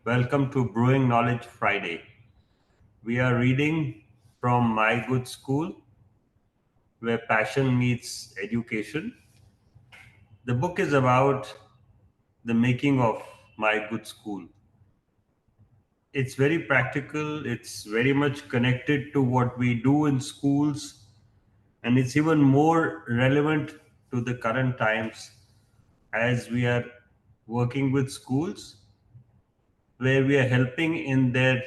Welcome to Brewing Knowledge Friday. We are reading from My Good School, where passion meets education. The book is about the making of My Good School. It's very practical, it's very much connected to what we do in schools, and it's even more relevant to the current times as we are working with schools where we are helping in their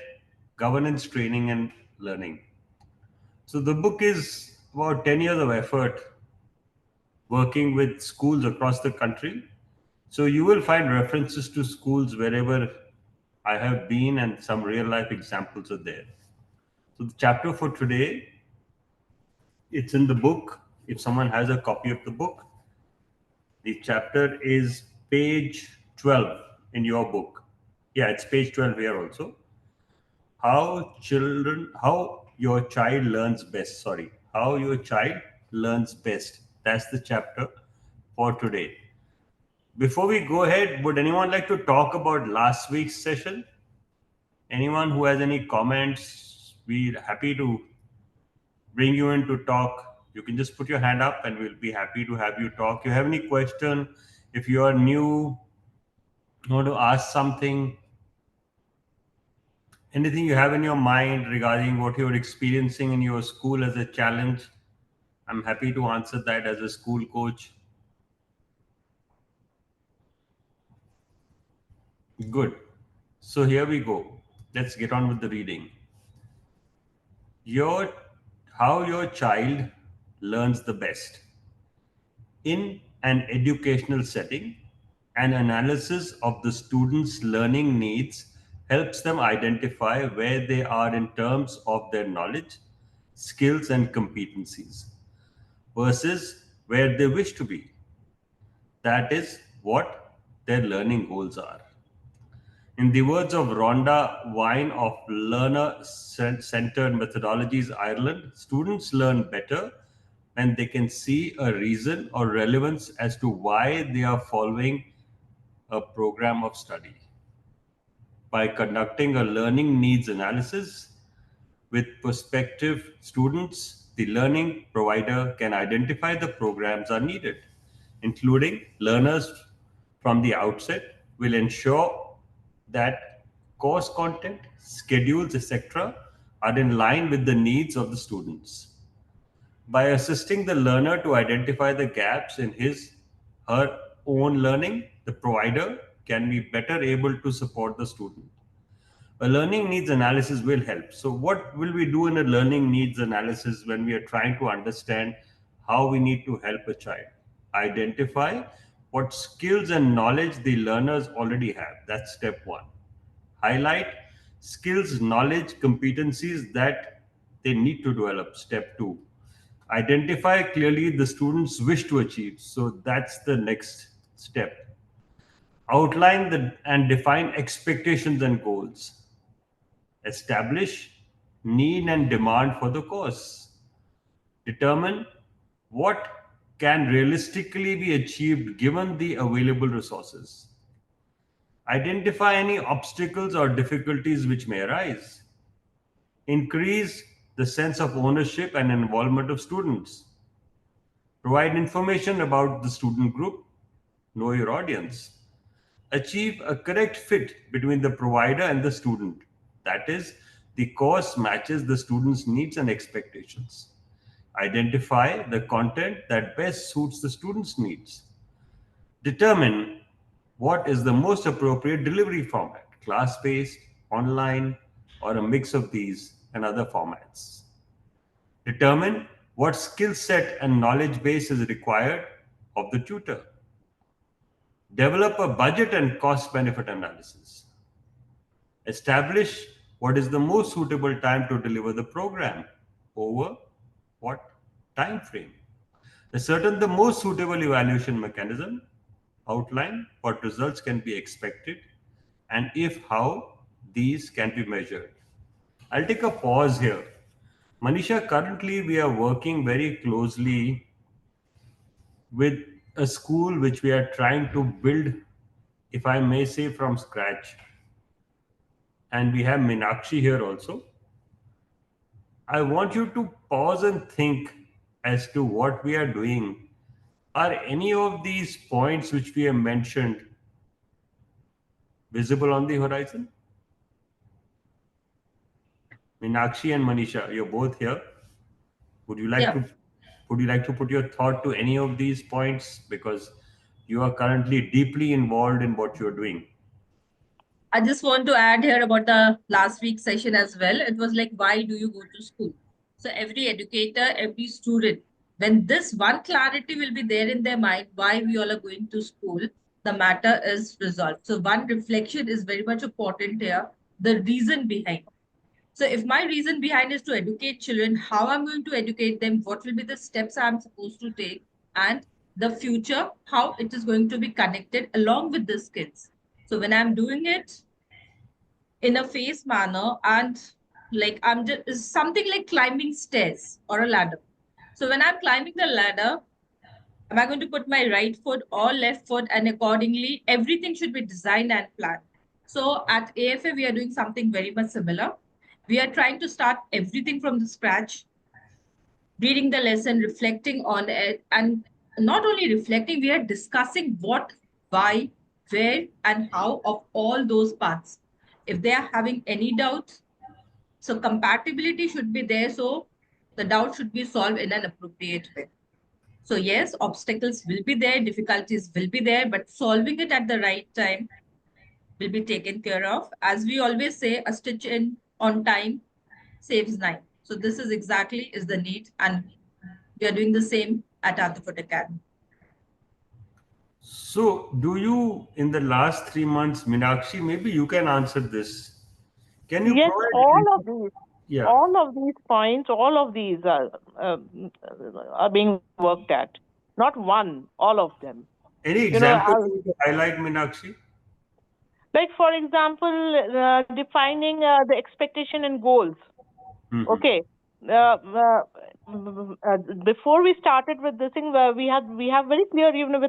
governance training and learning. So the book is about 10 years of effort working with schools across the country. So you will find references to schools wherever I have been, and some real life examples are there. So the chapter for today, it's in the book. If someone has a copy of the book, the chapter is page 12 in your book. Yeah, it's page 12 here also. How your child learns best. Sorry, how your child learns best. That's the chapter for today. Before we go ahead, would anyone like to talk about last week's session? Anyone who has any comments, we're happy to bring you in to talk. You can just put your hand up and we'll be happy to have you talk. You have any question, if you are new, you want to ask something, anything you have in your mind regarding what you're experiencing in your school as a challenge, I'm happy to answer that as a school coach. Good. So here we go. Let's get on with the reading. Your How your child learns the best. In an educational setting, an analysis of the student's learning needs helps them identify where they are in terms of their knowledge, skills, and competencies versus where they wish to be. That is what their learning goals are. In the words of Rhonda Wine of Learner Centered Methodologies Ireland, students learn better when they can see a reason or relevance as to why they are following a program of study. By conducting a learning needs analysis with prospective students, the learning provider can identify the programs are needed, including learners from the outset, will ensure that course content, schedules, etc., are in line with the needs of the students. By assisting the learner to identify the gaps in her own learning, the provider can be better able to support the student. A learning needs analysis will help. So, what will we do in a learning needs analysis when we are trying to understand how we need to help a child? Identify what skills and knowledge the learners already have. That's step one. Highlight skills, knowledge, competencies that they need to develop. Step two. Identify clearly the students wish to achieve. So, that's the next step. Outline and define expectations and goals. Establish need and demand for the course. Determine what can realistically be achieved given the available resources. Identify any obstacles or difficulties which may arise. Increase the sense of ownership and involvement of students. Provide information about the student group. Know your audience. Achieve a correct fit between the provider and the student. That is, the course matches the student's needs and expectations. Identify the content that best suits the student's needs. Determine what is the most appropriate delivery format, class based, online, or a mix of these and other formats. Determine what skill set and knowledge base is required of the tutor. Develop a budget and cost benefit analysis. Establish what is the most suitable time to deliver the program over what time frame. Ascertain the most suitable evaluation mechanism. Outline what results can be expected and if how these can be measured. I'll take a pause here. Manisha, currently we are working very closely with a school which we are trying to build, if I may say, from scratch. and we have Minakshi here also. I want you to pause and think as to what we are doing. Are any of these points which we have mentioned visible on the horizon? Minakshi and Manisha, you're both here. Would you like Yeah, to put your thought to any of these points, because you are currently deeply involved in what you're doing? I just want to add here about the last week's session as well. It was like, why do you go to school? So every educator, every student, when this one clarity will be there in their mind, why we all are going to school, the matter is resolved. So one reflection is very much important here. The reason behind. So if my reason behind is to educate children, how I'm going to educate them, what will be the steps I'm supposed to take, and the future, how it is going to be connected along with the skills. So when I'm doing it in a phased manner and like I'm just something like climbing stairs or a ladder. So when I'm climbing the ladder, am I going to put my right foot or left foot? And accordingly, everything should be designed and planned. So at AFA, we are doing something very much similar. We are trying to start everything from the scratch, reading the lesson, reflecting on it, and not only reflecting, we are discussing what, why, where, and how of all those parts. If they are having any doubts, so compatibility should be there. So the doubt should be solved in an appropriate way. So yes, obstacles will be there, difficulties will be there, but solving it at the right time will be taken care of. As we always say, a stitch in on time saves nine. So this is exactly is the need, and we are doing the same at Arthur Academy. So, do you, in the last 3 months, Minakshi, maybe you can answer this. Can you Yes, provide, yeah, all of these points, all of these uh, are being worked at. Not one, all of them. any You know, examples you want to highlight, Minakshi? like for example, defining the expectation and goals. Hmm. Okay. Uh, uh, Before we started with this thing, we have very clear, even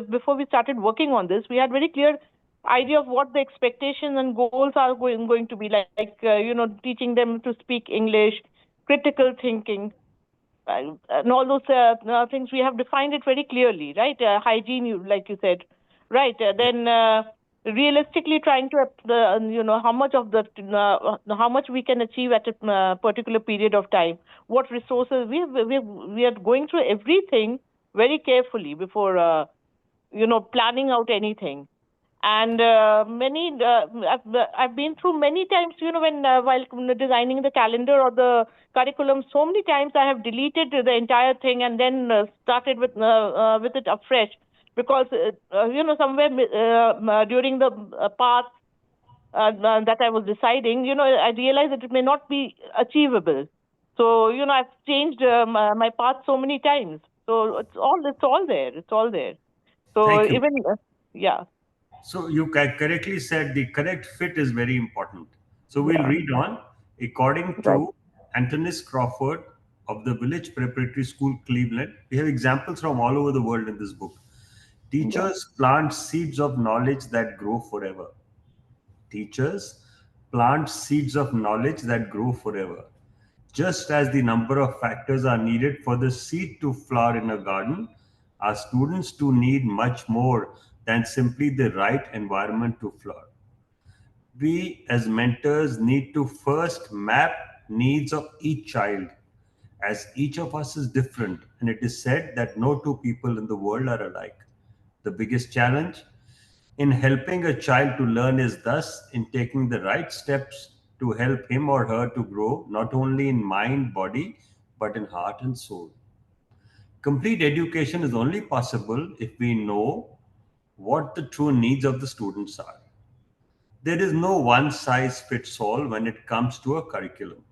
before we started working on this, we had very clear idea of what the expectations and goals are going to be like. Teaching them to speak English, critical thinking, and all those things. We have defined it very clearly, right? Hygiene, like you said, right? Then realistically trying to how much of the how much we can achieve at a particular period of time. What resources we are going through everything very carefully before planning out anything. And I've been through many times, when while designing the calendar or the curriculum, so many times I have deleted the entire thing and then started with it afresh, because somewhere during the path that I was deciding, I realized that it may not be achievable. So I've changed my path so many times. So it's all there. It's all there. So Thank you. even yeah. So, you correctly said the correct fit is very important. So, we'll Yeah, read on. According right. to Antonis Crawford of the Village Preparatory School, Cleveland, we have examples from all over the world in this book. Yeah, Teachers plant seeds of knowledge that grow forever. Teachers plant seeds of knowledge that grow forever. Just as the number of factors are needed for the seed to flower in a garden, our students too need much more than simply the right environment to flower. We as mentors need to first map needs of each child, as each of us is different, and it is said that no two people in the world are alike. The biggest challenge in helping a child to learn is thus in taking the right steps to help him or her to grow not only in mind, body, but in heart and soul. Complete education is only possible if we know what the true needs of the students are. There is no one size fits all when it comes to a curriculum.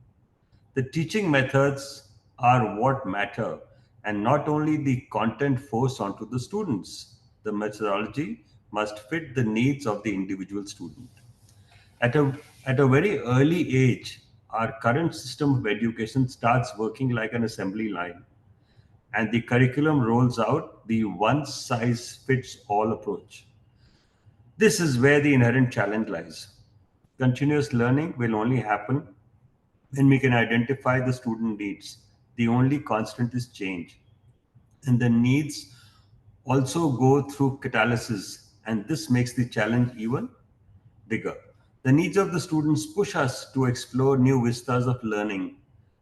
The teaching methods are what matter, and not only the content forced onto the students. The methodology must fit the needs of the individual student. At at a very early age, our current system of education starts working like an assembly line, and the curriculum rolls out the one size fits all approach. This is where the inherent challenge lies. Continuous learning will only happen when we can identify the student needs. The only constant is change. And the needs also go through catalysis, and this makes the challenge even bigger. The needs of the students push us to explore new vistas of learning.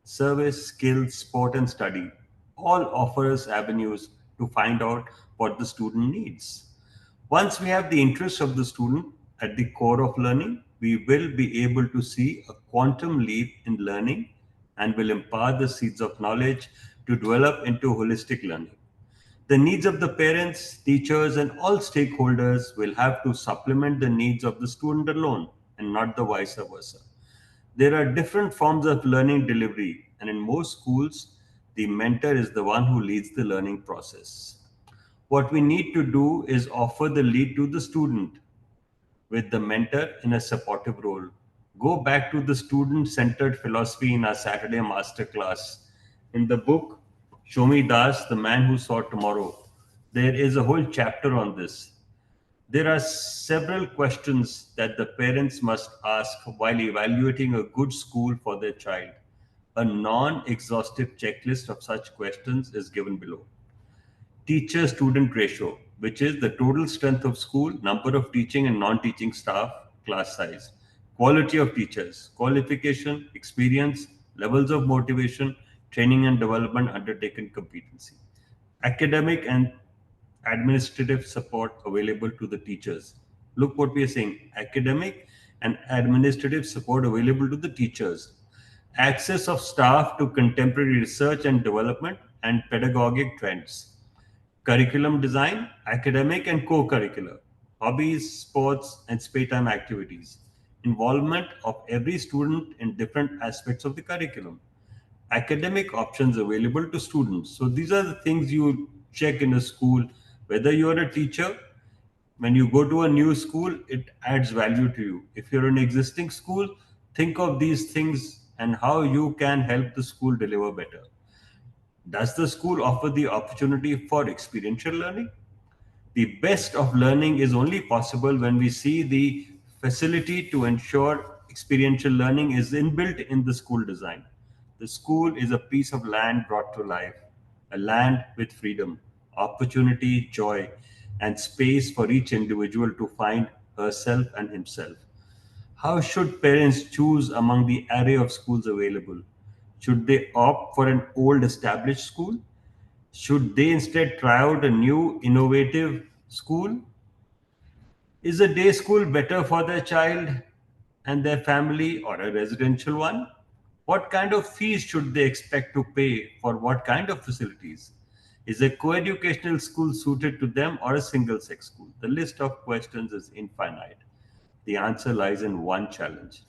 Service, skills, sport, and study all offer us avenues to find out what the student needs. Once we have the interest of the student at the core of learning, we will be able to see a quantum leap in learning and will empower the seeds of knowledge to develop into holistic learning. The needs of the parents, teachers, and all stakeholders will have to supplement the needs of the student alone and not the vice versa. There are different forms of learning delivery, and in most schools, the mentor is the one who leads the learning process. What we need to do is offer the lead to the student with the mentor in a supportive role. Go back to the student centered philosophy in our Saturday masterclass. In the book, Show Me Das, The Man Who Saw Tomorrow, there is a whole chapter on this. There are several questions that the parents must ask while evaluating a good school for their child. A non exhaustive checklist of such questions is given below. Teacher student ratio, which is the total strength of school, number of teaching and non teaching staff, class size, quality of teachers, qualification, experience, levels of motivation, training and development undertaken, competency, academic and administrative support available to the teachers. Look what we are saying, academic and administrative support available to the teachers, access of staff to contemporary research and development and pedagogic trends, curriculum design, academic and co-curricular, hobbies, sports, and spare time activities, involvement of every student in different aspects of the curriculum, academic options available to students. So these are the things you check in a school, whether you're a teacher. When you go to a new school, it adds value to you. If you're an existing school, think of these things and how you can help the school deliver better. Does the school offer the opportunity for experiential learning? The best of learning is only possible when we see the facility to ensure experiential learning is inbuilt in the school design. The school is a piece of land brought to life, a land with freedom, opportunity, joy, and space for each individual to find herself and himself. How should parents choose among the array of schools available? Should they opt for an old established school? Should they instead try out a new innovative school? Is a day school better for their child and their family or a residential one? What kind of fees should they expect to pay for what kind of facilities? Is a co-educational school suited to them or a single sex school? The list of questions is infinite. The answer lies in one challenge,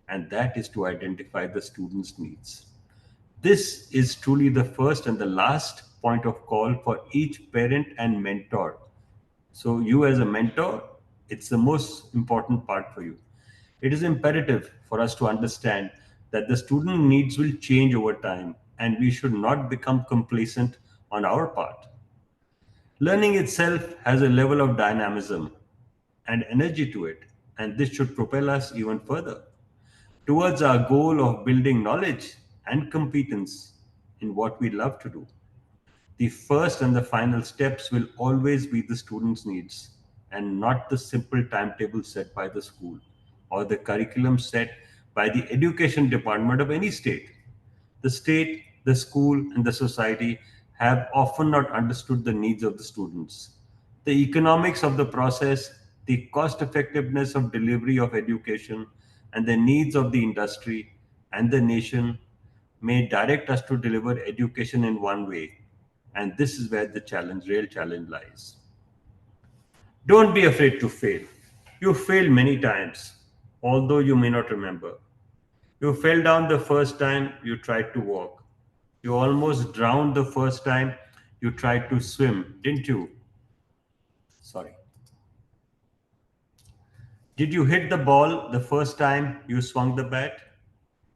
and that is to identify the student's needs. This is truly the first and the last point of call for each parent and mentor. So, you as a mentor, it's the most important part for you. It is imperative for us to understand that the student needs will change over time and we should not become complacent on our part. Learning itself has a level of dynamism and energy to it, and this should propel us even further towards our goal of building knowledge and competence in what we love to do. The first and the final steps will always be the student's needs and not the simple timetable set by the school or the curriculum set by the education department of any state. The state, the school, and the society have often not understood the needs of the students. The economics of the process, the cost effectiveness of delivery of education, and the needs of the industry and the nation may direct us to deliver education in one way. And this is where the challenge, real challenge lies. Don't be afraid to fail. You failed many times, although you may not remember. You fell down the first time you tried to walk. You almost drowned the first time you tried to swim, didn't you? Sorry. Did you hit the ball the first time you swung the bat?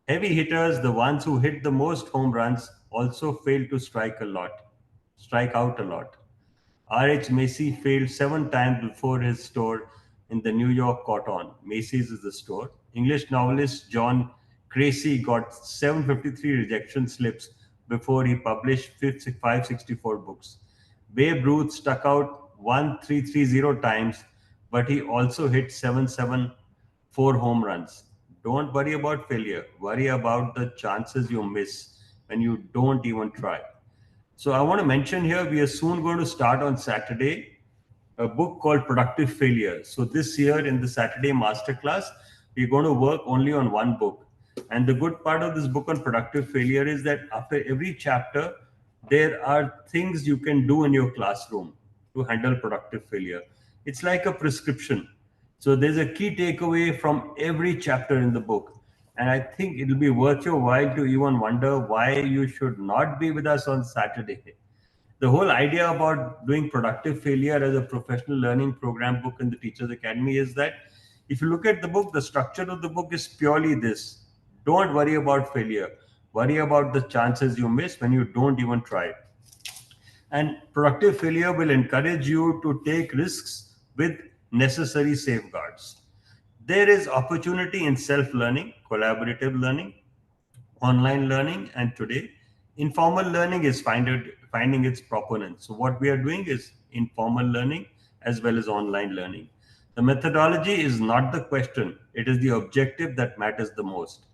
Heavy hitters, the ones who hit the most home runs, also fail to strike out a lot. R.H. Macy failed 7 times before his store in the New York caught on. Macy's is the store English novelist John Creasy got 753 rejection slips before he published 564 books. Babe Ruth stuck out 1330 times, but he also hit 774 home runs. Don't worry about failure. Worry about the chances you miss when you don't even try. So I want to mention here we are soon going to start on Saturday a book called Productive Failure. So this year in the Saturday masterclass, we're going to work only on one book. And the good part of this book on productive failure is that after every chapter, there are things you can do in your classroom to handle productive failure. It's like a prescription. So there's a key takeaway from every chapter in the book. And I think it'll be worth your while to even wonder why you should not be with us on Saturday. The whole idea about doing productive failure as a professional learning program book in the Teachers Academy is that if you look at the book, the structure of the book is purely this: don't worry about failure, worry about the chances you miss when you don't even try. And productive failure will encourage you to take risks with necessary safeguards. There is opportunity in self learning, collaborative learning, online learning, and today informal learning is finding its proponents. So what we are doing is informal learning as well as online learning. The methodology is not the question, it is the objective that matters the most.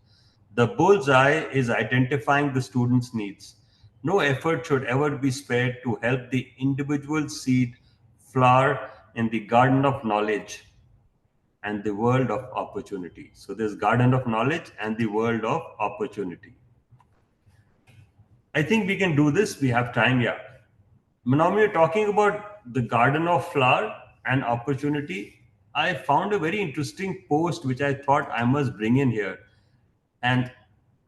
The bullseye is identifying the student's needs. No effort should ever be spared to help the individual seed flower in the garden of knowledge and the world of opportunity. So there's garden of knowledge and the world of opportunity. I think we can do this. We have time, yeah. Now we're talking about the garden of flower and opportunity. I found a very interesting post which I thought I must bring in here. And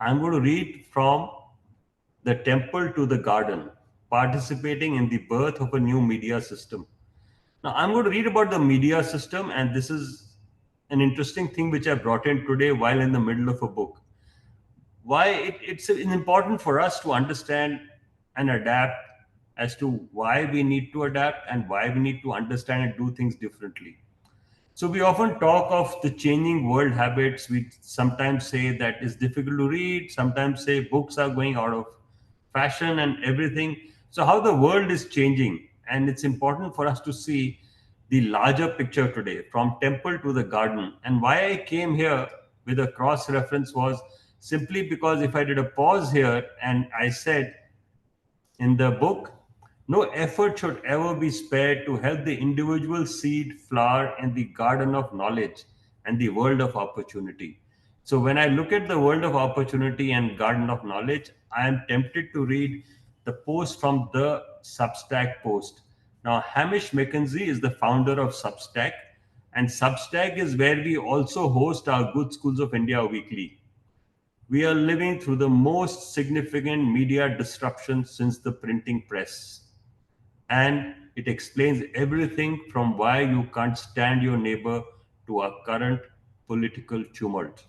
I'm going to read from The Temple to the Garden, participating in the birth of a new media system. Now, I'm going to read about the media system, and this is an interesting thing which I brought in today while in the middle of a book. Why it's important for us to understand and adapt as to why we need to adapt and why we need to understand and do things differently. So we often talk of the changing world habits. We sometimes say that it's difficult to read, sometimes say books are going out of fashion and everything. So how the world is changing, and it's important for us to see the larger picture today from temple to the garden. And why I came here with a cross reference was simply because if I did a pause here and I said in the book, no effort should ever be spared to help the individual seed flower in the garden of knowledge and the world of opportunity. So, when I look at the world of opportunity and garden of knowledge, I am tempted to read the post from the Substack post. Now, Hamish McKenzie is the founder of Substack, and Substack is where we also host our Good Schools of India weekly. We are living through the most significant media disruption since the printing press. And it explains everything from why you can't stand your neighbor to our current political tumult.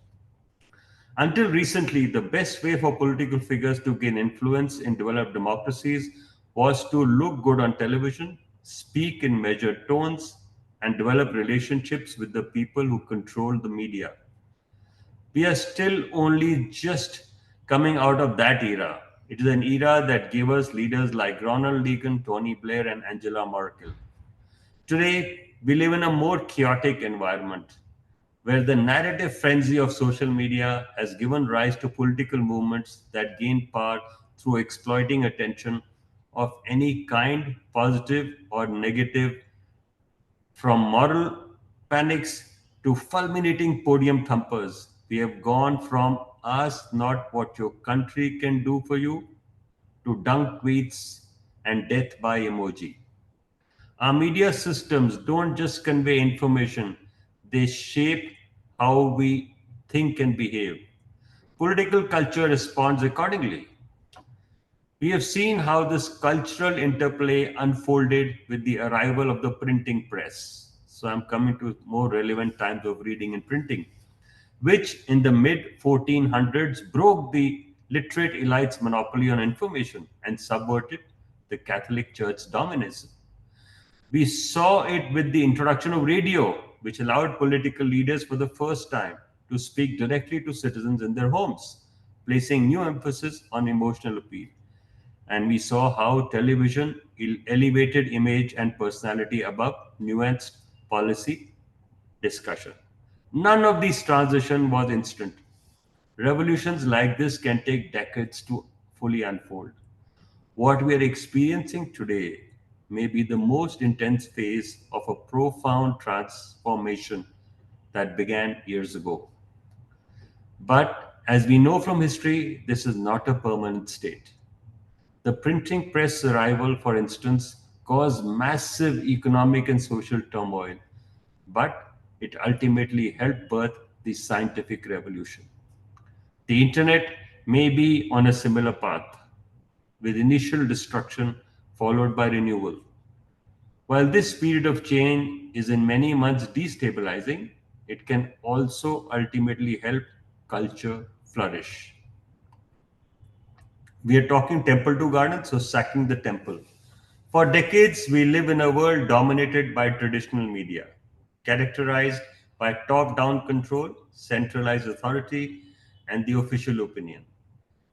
Until recently, the best way for political figures to gain influence in developed democracies was to look good on television, speak in measured tones, and develop relationships with the people who control the media. We are still only just coming out of that era. It is an era that gave us leaders like Ronald Reagan, Tony Blair, and Angela Merkel. Today, we live in a more chaotic environment where the narrative frenzy of social media has given rise to political movements that gain power through exploiting attention of any kind, positive or negative, from moral panics to fulminating podium thumpers. We have gone from ask not what your country can do for you to dunk tweets and death by emoji. Our media systems don't just convey information, they shape how we think and behave. Political culture responds accordingly. We have seen how this cultural interplay unfolded with the arrival of the printing press. So I'm coming to more relevant times of reading and printing, which in the mid 1400s broke the literate elite's monopoly on information and subverted the Catholic Church's dominance. We saw it with the introduction of radio, which allowed political leaders for the first time to speak directly to citizens in their homes, placing new emphasis on emotional appeal. And we saw how television elevated image and personality above nuanced policy discussion. None of these transition was instant. Revolutions like this can take decades to fully unfold. What we are experiencing today may be the most intense phase of a profound transformation that began years ago. But as we know from history, this is not a permanent state. The printing press arrival, for instance, caused massive economic and social turmoil, but it ultimately helped birth the scientific revolution. The internet may be on a similar path, with initial destruction followed by renewal. While this period of change is in many months destabilizing, it can also ultimately help culture flourish. We are talking temple to garden, so sacking the temple. For decades, we live in a world dominated by traditional media, characterized by top down control, centralized authority, and the official opinion.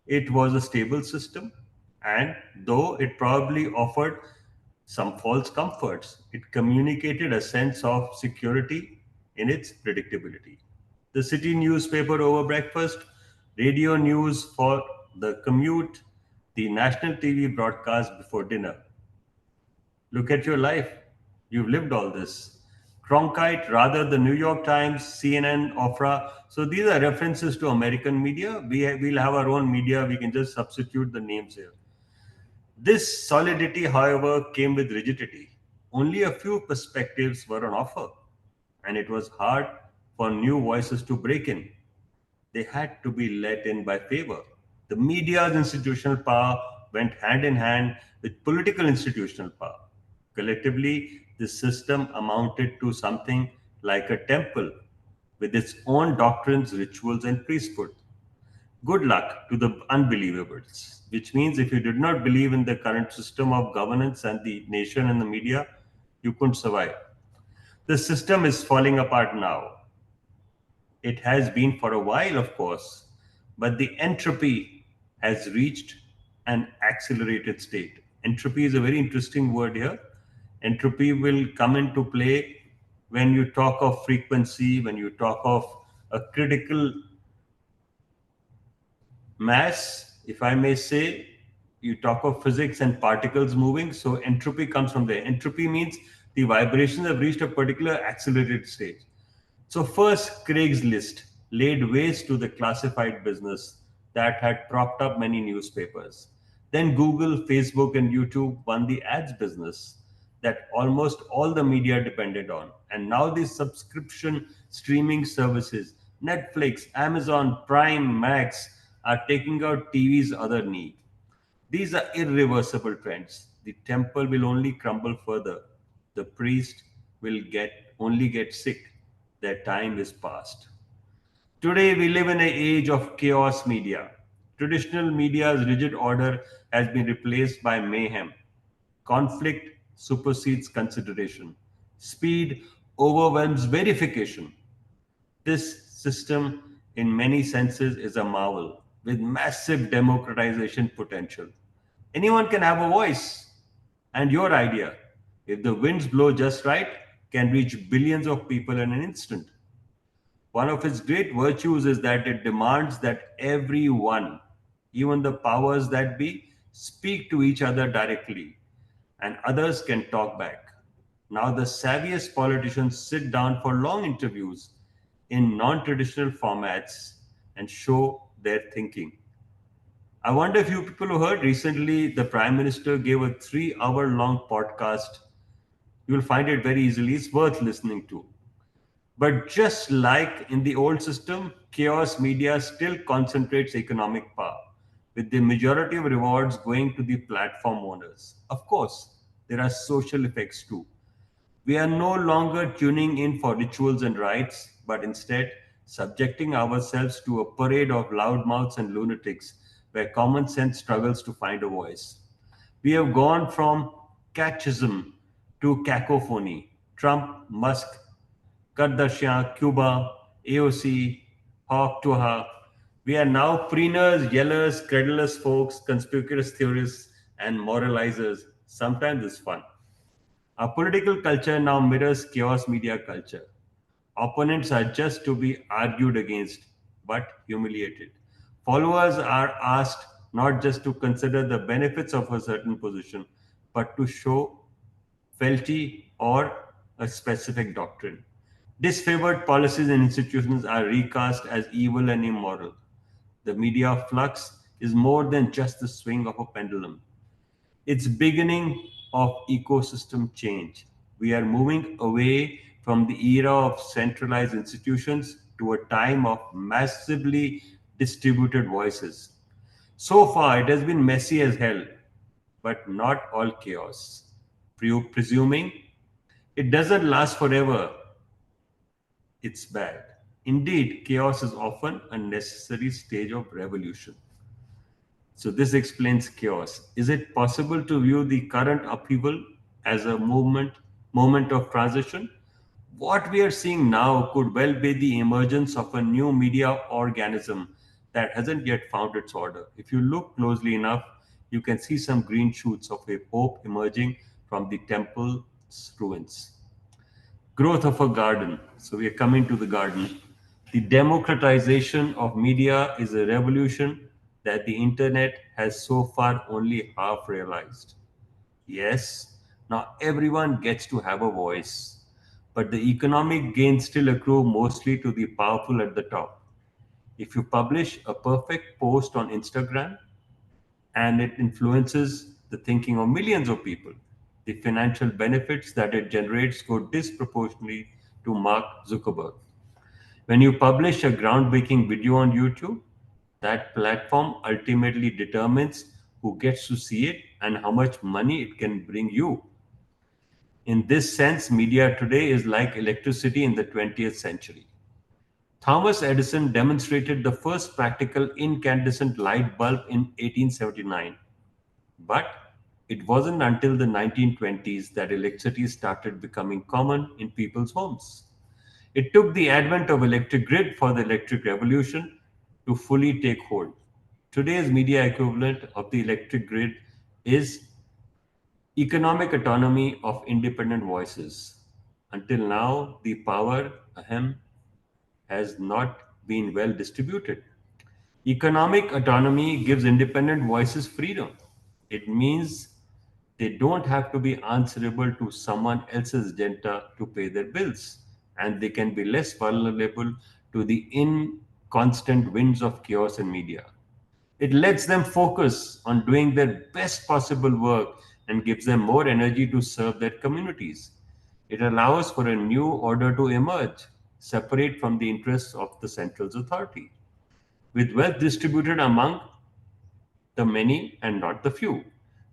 It was a stable system, and though it probably offered some false comforts, it communicated a sense of security in its predictability. The city newspaper over breakfast, radio news for the commute, the national TV broadcast before dinner. Look at your life. You've lived all this. Cronkite, rather the New York Times, CNN, Opera. So these are references to American media. We'll have our own media. We can just substitute the names here. This solidity, however, came with rigidity. Only a few perspectives were on offer, and it was hard for new voices to break in. They had to be let in by favor. The media's institutional power went hand in hand with political institutional power. Collectively, this system amounted to something like a temple with its own doctrines, rituals, and priesthood. Good luck to the unbelievables, which means if you did not believe in the current system of governance and the nation and the media, you couldn't survive. The system is falling apart now. It has been for a while, of course, but the entropy has reached an accelerated state. Entropy is a very interesting word here. Entropy will come into play when you talk of frequency, when you talk of a critical mass, if I may say. You talk of physics and particles moving, so entropy comes from there. Entropy means the vibrations have reached a particular accelerated stage. So first, Craigslist laid waste to the classified business that had propped up many newspapers. Then Google, Facebook, and YouTube won the ads business that almost all the media depended on. And now these subscription streaming services, Netflix, Amazon, Prime, Max, are taking out TV's other knee. These are irreversible trends. The temple will only crumble further. The priest will only get sick. Their time is past. Today we live in an age of chaos media. Traditional media's rigid order has been replaced by mayhem. Conflict supersedes consideration. Speed overwhelms verification. This system, in many senses, is a marvel with massive democratization potential. Anyone can have a voice, and your idea, if the winds blow just right, can reach billions of people in an instant. One of its great virtues is that it demands that everyone, even the powers that be, speak to each other directly, and others can talk back. Now, the savviest politicians sit down for long interviews in non traditional formats and show their thinking. I wonder if you people who heard recently the Prime Minister gave a 3 hour long podcast. You will find it very easily. It's worth listening to. But just like in the old system, chaos media still concentrates economic power, with the majority of rewards going to the platform owners. Of course, there are social effects too. We are no longer tuning in for rituals and rites, but instead subjecting ourselves to a parade of loudmouths and lunatics where common sense struggles to find a voice. We have gone from catechism to cacophony. Trump, Musk, Kardashian, Cuba, AOC. hawk to hawk. We are now preeners, yellers, credulous folks, conspicuous theorists, and moralizers. Sometimes it's fun. Our political culture now mirrors chaos media culture. Opponents are just to be argued against, but humiliated. Followers are asked not just to consider the benefits of a certain position, but to show fealty or a specific doctrine. Disfavored policies and institutions are recast as evil and immoral. The media flux is more than just the swing of a pendulum. It's beginning of ecosystem change. We are moving away from the era of centralized institutions to a time of massively distributed voices. So far, it has been messy as hell, but not all chaos. Presuming it doesn't last forever, it's bad. Indeed, chaos is often a necessary stage of revolution. So this explains chaos. Is it possible to view the current upheaval as a moment of transition? What we are seeing now could well be the emergence of a new media organism that hasn't yet found its order. If you look closely enough, you can see some green shoots of a hope emerging from the temple's ruins. Growth of a garden. So we are coming to the garden. The democratization of media is a revolution that the internet has so far only half realized. Yes, now everyone gets to have a voice, but the economic gains still accrue mostly to the powerful at the top. If you publish a perfect post on Instagram, and it influences the thinking of millions of people. The financial benefits that it generates go disproportionately to Mark Zuckerberg. When you publish a groundbreaking video on YouTube, that platform ultimately determines who gets to see it and how much money it can bring you. In this sense, media today is like electricity in the 20th century. Thomas Edison demonstrated the first practical incandescent light bulb in 1879. But it wasn't until the 1920s that electricity started becoming common in people's homes. It took the advent of electric grid for the electric revolution to fully take hold. Today's media equivalent of the electric grid is economic autonomy of independent voices. Until now, the power ahem, has not been well distributed. Economic autonomy gives independent voices freedom. It means they don't have to be answerable to someone else's agenda to pay their bills, and they can be less vulnerable to the inconstant winds of chaos in media. It lets them focus on doing their best possible work and gives them more energy to serve their communities. It allows for a new order to emerge, separate from the interests of the central authority, with wealth distributed among the many and not the few.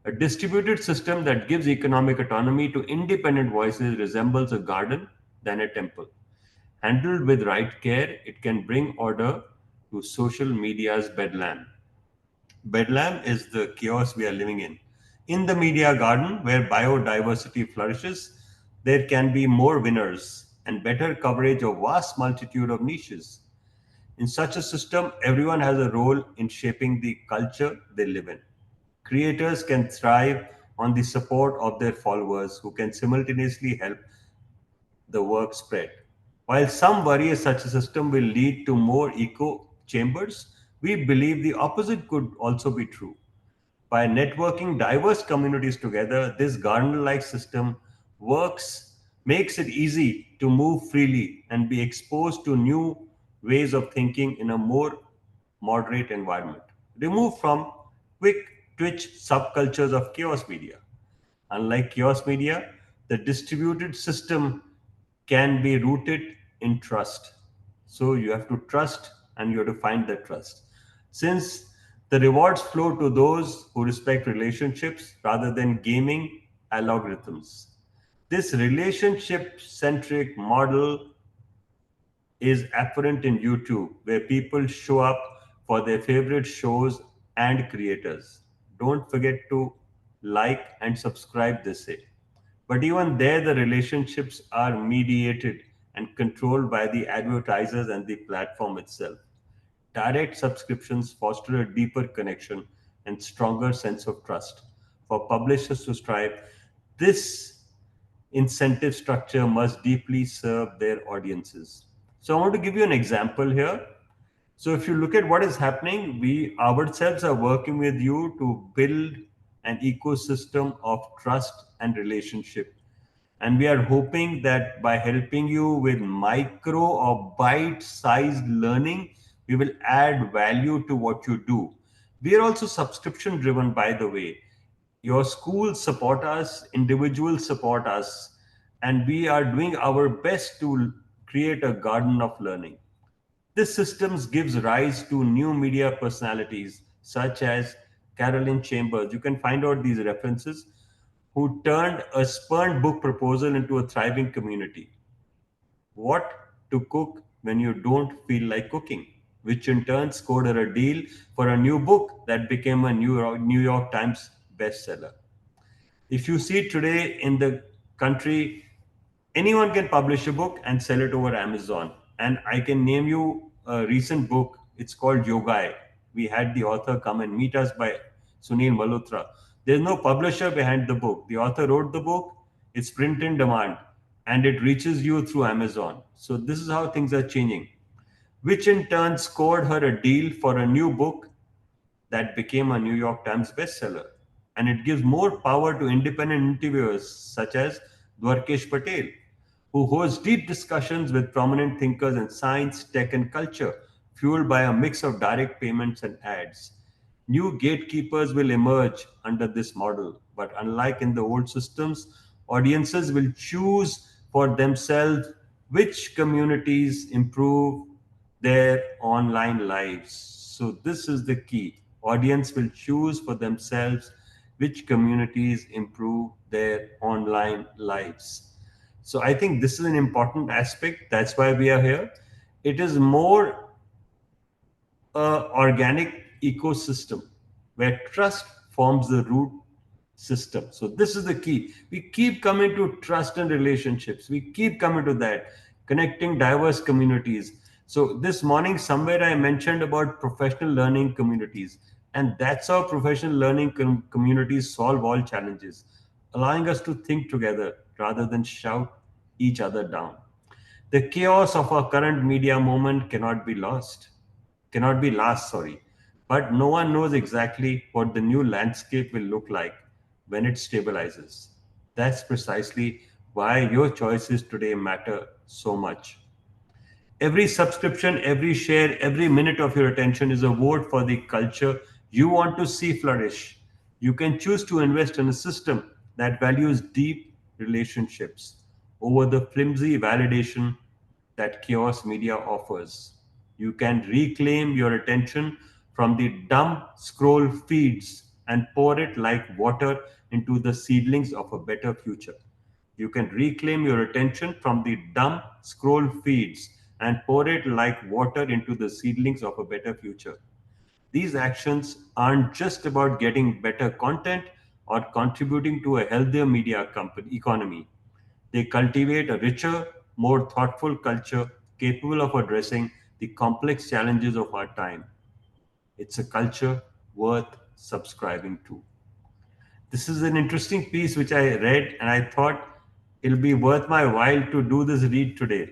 A distributed system that gives economic autonomy to independent voices resembles a garden than a temple. Handled with right care, it can bring order to social media's bedlam. Bedlam is the chaos we are living in. In the media garden, where biodiversity flourishes, there can be more winners and better coverage of vast multitude of niches. In such a system, everyone has a role in shaping the culture they live in. Creators can thrive on the support of their followers who can simultaneously help the work spread. While some worry such a system will lead to more echo chambers, we believe the opposite could also be true. By networking diverse communities together, this garden like system works, makes it easy to move freely and be exposed to new ways of thinking in a more moderate environment. Removed from quick twitch subcultures of chaos media. Unlike chaos media, the distributed system can be rooted in trust. So you have to trust and you have to find that trust. Since the rewards flow to those who respect relationships rather than gaming algorithms. This relationship centric model is apparent in YouTube, where people show up for their favorite shows and creators. Don't forget to like and subscribe, they say. But even there, the relationships are mediated and controlled by the advertisers and the platform itself. Direct subscriptions foster a deeper connection and stronger sense of trust. For publishers to strive, this incentive structure must deeply serve their audiences. So I want to give you an example here. So if you look at what is happening, we ourselves are working with you to build an ecosystem of trust and relationship. And we are hoping that by helping you with micro or bite sized learning, we will add value to what you do. We are also subscription driven, by the way. Your schools support us, individuals support us, and we are doing our best to create a garden of learning. This system gives rise to new media personalities such as Carolyn Chambers. You can find out these references, who turned a spurned book proposal into a thriving community. What to cook when you don't feel like cooking, which in turn scored her a deal for a new book that became a New York Times bestseller. If you see today in the country, anyone can publish a book and sell it over Amazon. And I can name you a recent book. It's called Yogai. We had the author come and meet us by Sunil Malhotra. There's no publisher behind the book. The author wrote the book, it's print in demand, and it reaches you through Amazon. So this is how things are changing, which in turn scored her a deal for a new book that became a New York Times bestseller. And it gives more power to independent interviewers such as Dwarkesh Patel, who hosts deep discussions with prominent thinkers in science, tech, and culture, fueled by a mix of direct payments and ads. New gatekeepers will emerge under this model, but unlike in the old systems, audiences will choose for themselves which communities improve their online lives. So this is the key. Audience will choose for themselves which communities improve their online lives. So I think this is an important aspect. That's why we are here. It is more organic ecosystem where trust forms the root system. So this is the key. We keep coming to trust and relationships. We keep coming to that, connecting diverse communities. So this morning, somewhere I mentioned about professional learning communities, and that's how professional learning communities solve all challenges, allowing us to think together rather than shout each other down. The chaos of our current media moment cannot be last, sorry. But no one knows exactly what the new landscape will look like when it stabilizes. That's precisely why your choices today matter so much. Every subscription, every share, every minute of your attention is a vote for the culture you want to see flourish. You can choose to invest in a system that values deep relationships over the flimsy validation that chaos media offers. You can reclaim your attention from the dumb scroll feeds and pour it like water into the seedlings of a better future. You can reclaim your attention from the dumb scroll feeds and pour it like water into the seedlings of a better future. These actions aren't just about getting better content or contributing to a healthier media economy. They cultivate a richer, more thoughtful culture capable of addressing the complex challenges of our time. It's a culture worth subscribing to. This is an interesting piece which I read, and I thought it'll be worth my while to do this read today.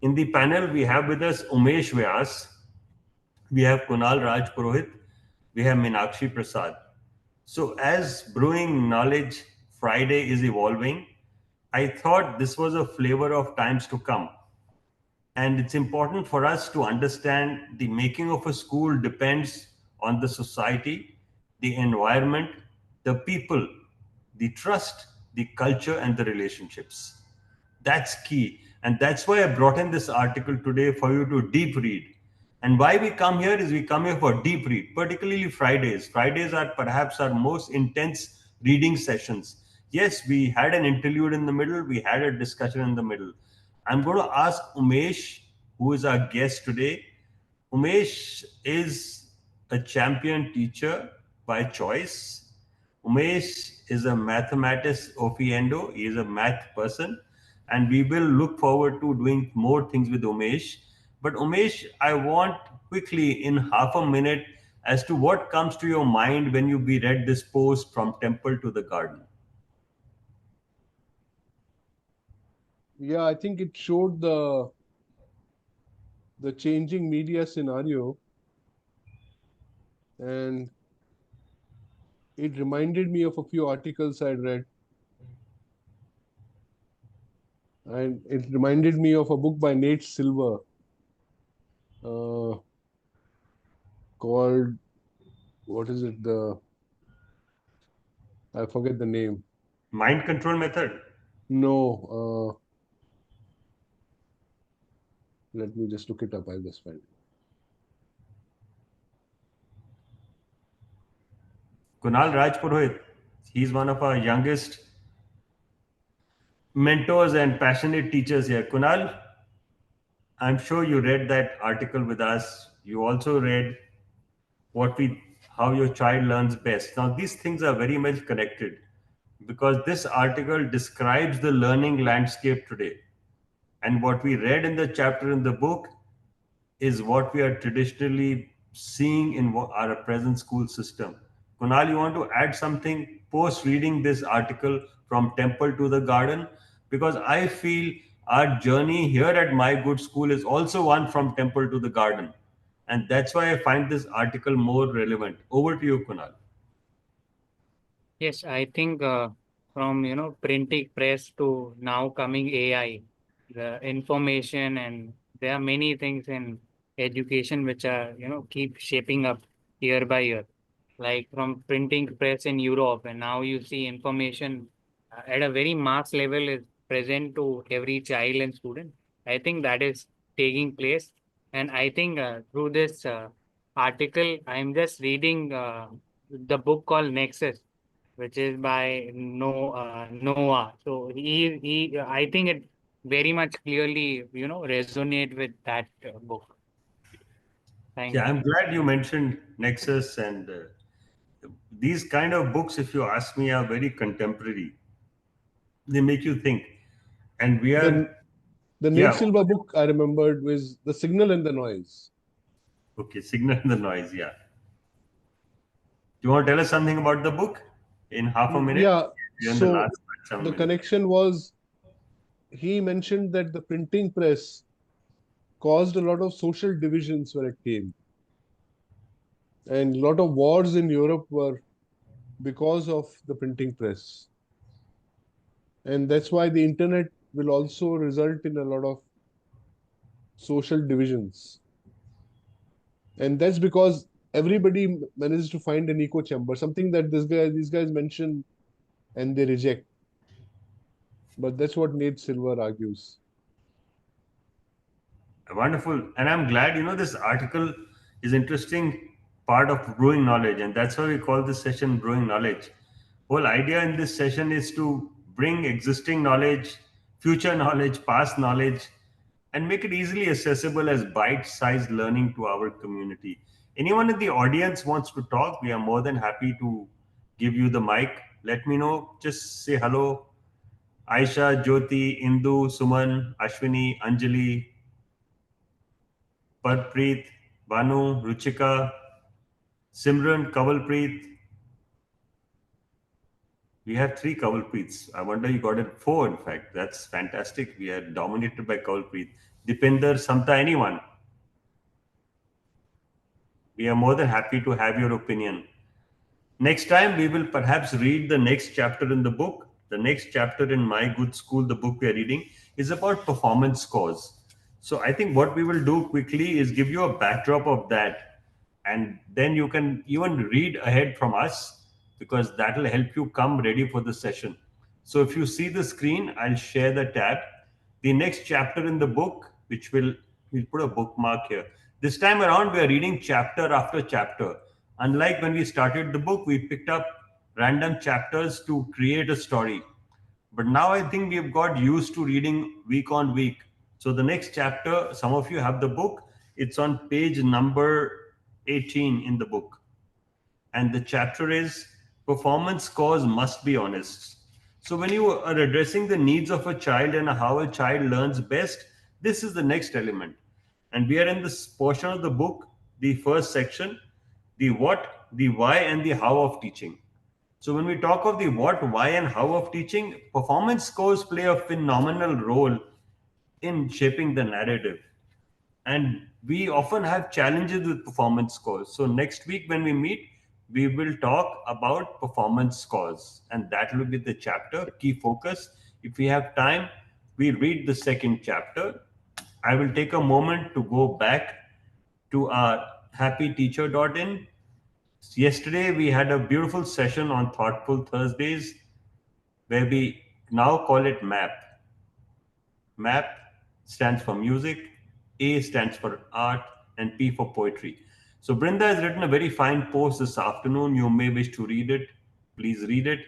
In the panel, we have with us Umesh Vyas, we have Kunal Raj Purohit, we have Minakshi Prasad. So, as Brewing Knowledge Friday is evolving, I thought this was a flavor of times to come. And it's important for us to understand the making of a school depends on the society, the environment, the people, the trust, the culture, and the relationships. That's key. And that's why I brought in this article today for you to deep read. And why we come here is we come here for deep read, particularly Fridays. Fridays are perhaps our most intense reading sessions. Yes, we had an interlude in the middle, we had a discussion in the middle. I'm going to ask Umesh, who is our guest today. Umesh is a champion teacher by choice. Umesh is a mathematics offiendo. He is a math person, and we will look forward to doing more things with Umesh. But Umesh, I want quickly in half a minute as to what comes to your mind when you be read this post from temple to the garden. Yeah, I think it showed the changing media scenario, and it reminded me of a few articles I'd read, and it reminded me of a book by Nate Silver uh, called, what is it? The I forget the name. Mind control method. No, let me just look it up. I'll just find it. Kunal Rajpurohit, he's one of our youngest mentors and passionate teachers here. Kunal, I'm sure you read that article with us. You also read what we how your child learns best. Now these things are very much connected because this article describes the learning landscape today. And what we read in the chapter in the book is what we are traditionally seeing in our present school system. Kunal, you want to add something post reading this article from Temple to the Garden? Because I feel our journey here at My Good School is also one from Temple to the Garden. And that's why I find this article more relevant. Over to you, Kunal. Yes, I think from printing press to now coming AI, the information and there are many things in education which are keep shaping up year by year. Like from printing press in Europe, and now you see information at a very mass level is present to every child and student. I think that is taking place, and I think through this article, I'm just reading the book called Nexus, which is by Noah. So I think it very much clearly, resonate with that book. Thank Yeah, you. I'm glad you mentioned Nexus and these kind of books, if you ask me, are very contemporary. They make you think. And we are, The the Nate yeah, Silver book I remembered was The Signal and the Noise. okay, Signal and the Noise. Yeah. Do you want to tell us something about the book in half a minute? Yeah, We're in the so last 7 the minutes. connection was, he mentioned that the printing press caused a lot of social divisions when it came, and a lot of wars in Europe were because of the printing press. And that's why the internet will also result in a lot of social divisions. And that's because everybody manages to find an echo chamber, something that these guys mention and they reject. But that's what Nate Silver argues. Wonderful. And I'm glad, this article is interesting part of brewing knowledge. And that's why we call this session brewing knowledge. Whole idea in this session is to bring existing knowledge, future knowledge, past knowledge, and make it easily accessible as bite-sized learning to our community. Anyone in the audience wants to talk, we are more than happy to give you the mic. Let me know. Just say hello. Aisha, Jyoti, Indu, Suman, Ashwini, Anjali, Parpreet, Banu, Ruchika, Simran, Kavalpreet. We have three Kavalpreets. I wonder you got it four, in fact. That's fantastic. We are dominated by Kavalpreet. Dipinder, Samta, anyone. We are more than happy to have your opinion. Next time, we will perhaps read the next chapter in the book. The next chapter in My Good School, the book we are reading, is about performance scores. So I think what we will do quickly is give you a backdrop of that. And then you can even read ahead from us because that will help you come ready for the session. So if you see the screen, I'll share the tab. The next chapter in the book, which we'll put a bookmark here. This time around, we are reading chapter after chapter. Unlike when we started the book, we picked up random chapters to create a story. But now I think we've got used to reading week on week. So the next chapter, some of you have the book, it's on page number 18 in the book. And the chapter is Performance Scores Must Be Honest. So when you are addressing the needs of a child and how a child learns best, this is the next element. And we are in this portion of the book the first section, the what, the why, and the how of teaching. So when we talk of the what, why, and how of teaching, performance scores play a phenomenal role in shaping the narrative. And we often have challenges with performance scores. So next week when we meet, we will talk about performance scores, and that will be the chapter key focus. If we have time, we read the second chapter. I will take a moment to go back to our happyteacher.in. Yesterday we had a beautiful session on thoughtful Thursdays where we now call it map. MAP stands for music, A stands for art, and P for poetry. So Brinda has written a very fine post this afternoon. You may wish to read it. Please read it.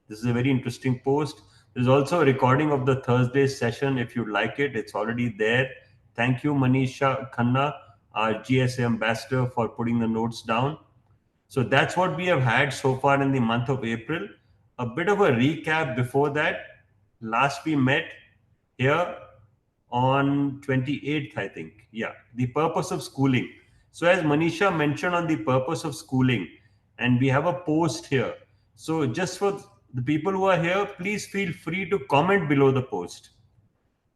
This is a very interesting post. There's also a recording of the Thursday session if you'd like it. It's already there. Thank you, Manisha Khanna, our GSA ambassador, for putting the notes down. So that's what we have had so far in the month of April. A bit of a recap before that. Last we met here on 28th, I think. Yeah, the purpose of schooling. So as Manisha mentioned on the purpose of schooling, and we have a post here. So just for the people who are here, please feel free to comment below the post.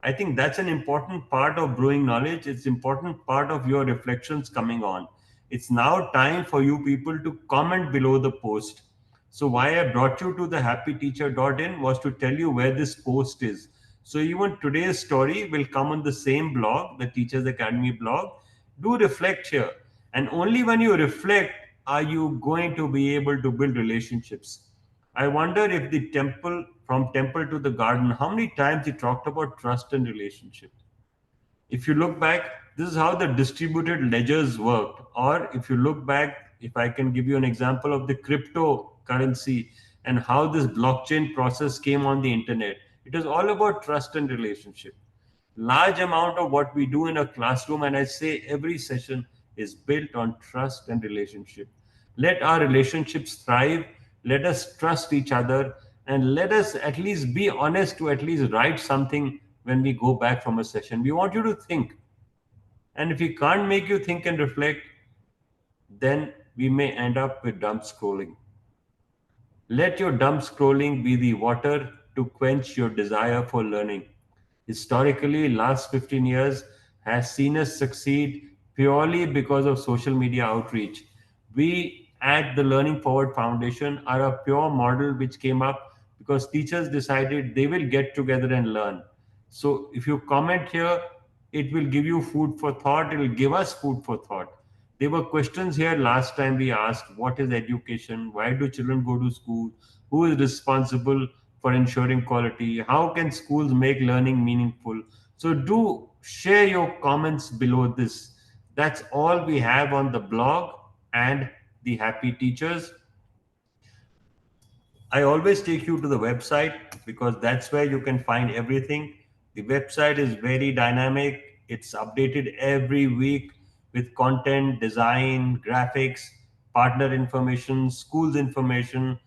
I think that's an important part of brewing knowledge. It's important part of your reflections coming on. It's now time for you people to comment below the post. So why I brought you to the happyteacher.in was to tell you where this post is. So even today's story will come on the same blog, the Teachers Academy blog. Do reflect here. And only when you reflect are you going to be able to build relationships. I wonder if the temple, from temple to the garden, how many times he talked about trust and relationship. If you look back, this is how the distributed ledgers worked. Or if you look back, if I can give you an example of the cryptocurrency and how this blockchain process came on the internet, it is all about trust and relationship. Large amount of what we do in a classroom, and I say every session, is built on trust and relationship. Let our relationships thrive. Let us trust each other, and let us at least be honest to at least write something when we go back from a session. We want you to think. And if we can't make you think and reflect, then we may end up with dumb scrolling. Let your dumb scrolling be the water to quench your desire for learning. Historically, last 15 years has seen us succeed purely because of social media outreach. We at the Learning Forward Foundation are a pure model which came up because teachers decided they will get together and learn. So if you comment here, it will give you food for thought. It will give us food for thought. There were questions here last time we asked what is education? Why do children go to school? Who is responsible for ensuring quality? How can schools make learning meaningful? So, do share your comments below this. That's all we have on the blog and the Happy Teachers. I always take you to the website because that's where you can find everything. The website is very dynamic, it's updated every week with content, design, graphics, partner information, schools information.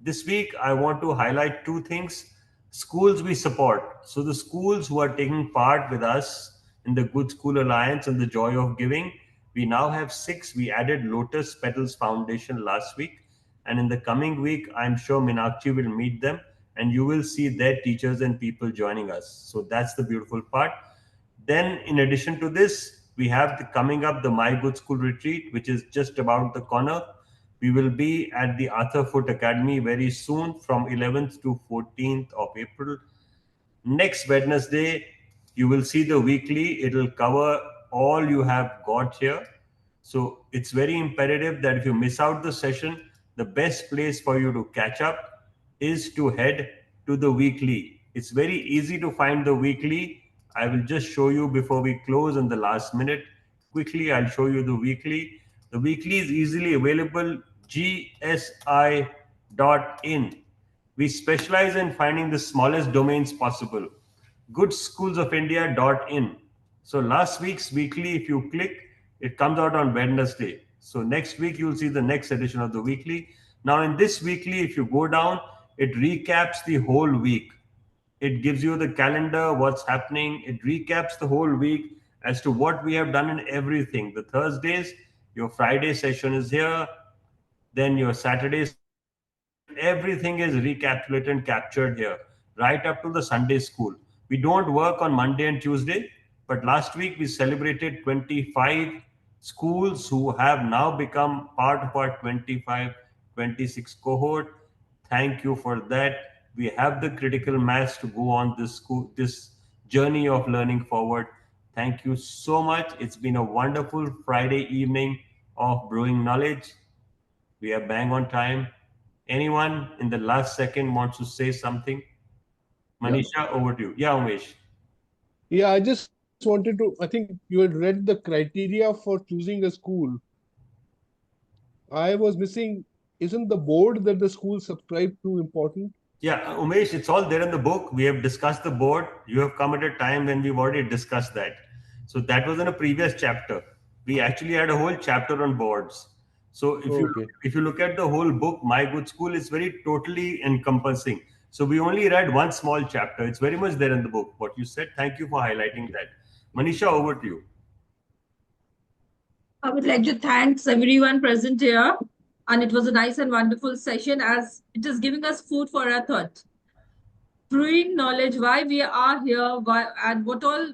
This week, I want to highlight two things. Schools we support. So, the schools who are taking part with us in the Good School Alliance and the Joy of Giving, we now have six. We added Lotus Petals Foundation last week. And in the coming week, I'm sure Minakshi will meet them and you will see their teachers and people joining us. So, that's the beautiful part. Then, in addition to this, we have coming up the My Good School retreat, which is just about the corner. We will be at the Arthur Foot Academy very soon from 11th to 14th of April. Next Wednesday, you will see the weekly. It will cover all you have got here. So it's very imperative that if you miss out the session, the best place for you to catch up is to head to the weekly. It's very easy to find the weekly. I will just show you before we close in the last minute. Quickly, I'll show you the weekly. The weekly is easily available gsi.in. We specialize in finding the smallest domains possible. Goodschoolsofindia.in. So last week's weekly, if you click, it comes out on Wednesday. So next week, you'll see the next edition of the weekly. Now in this weekly, if you go down, it recaps the whole week. It gives you the calendar, what's happening. It recaps the whole week. as to what we have done in everything. The Thursdays, your Friday session is here, then your Saturday session is here. Everything is recapitulated and captured here, right up to the Sunday school. We don't work on Monday and Tuesday, but last week we celebrated 25 schools who have now become part of our 25, 26 cohort. Thank you for that. We have the critical mass to go on this journey of learning forward. Thank you so much. It's been a wonderful Friday evening of brewing knowledge. We are bang on time. Anyone in the last second wants to say something? Yeah. Manisha, over to you. Yeah, Umesh. Yeah, I just wanted to, I think you had read the criteria for choosing a school. I was missing, isn't the board that the school subscribed to important? Yeah, Umesh, it's all there in the book. We have discussed the board. You have come at a time when we've already discussed that. So that was in a previous chapter. We actually had a whole chapter on boards. So Okay. if you look at the whole book, My Good School is very totally encompassing. So we only read one small chapter. It's very much there in the book. What you said. Thank you for highlighting that. Manisha, over to you. I would like to thank everyone present here. And it was a nice and wonderful session as it is giving us food for our thought. Brewing knowledge, why we are here, why, and what all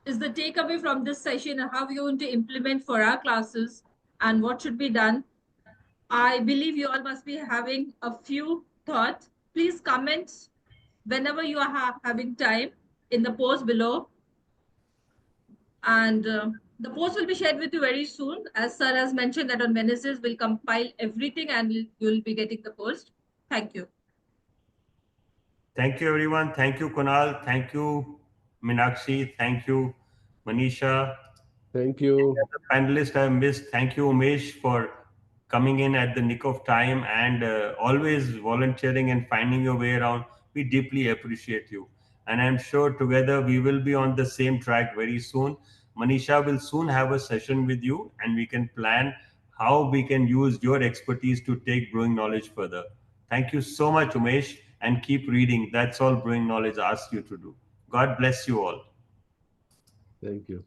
is the takeaway from this session and how we're going to implement for our classes and what should be done. I believe you all must be having a few thoughts. Please comment whenever you are having time in the post below. And the post will be shared with you very soon. As Sir has mentioned that on Wednesdays, we'll compile everything and you'll be getting the post. Thank you. Thank you, everyone. Thank you, Kunal. Thank you, Minakshi. Thank you, Manisha. Thank you. The panelist I missed, thank you, Umesh, for coming in at the nick of time and always volunteering and finding your way around. We deeply appreciate you. And I'm sure together we will be on the same track very soon. Manisha will soon have a session with you and we can plan how we can use your expertise to take brewing knowledge further. Thank you so much, Umesh, and keep reading. That's all brewing knowledge asks you to do. God bless you all. Thank you.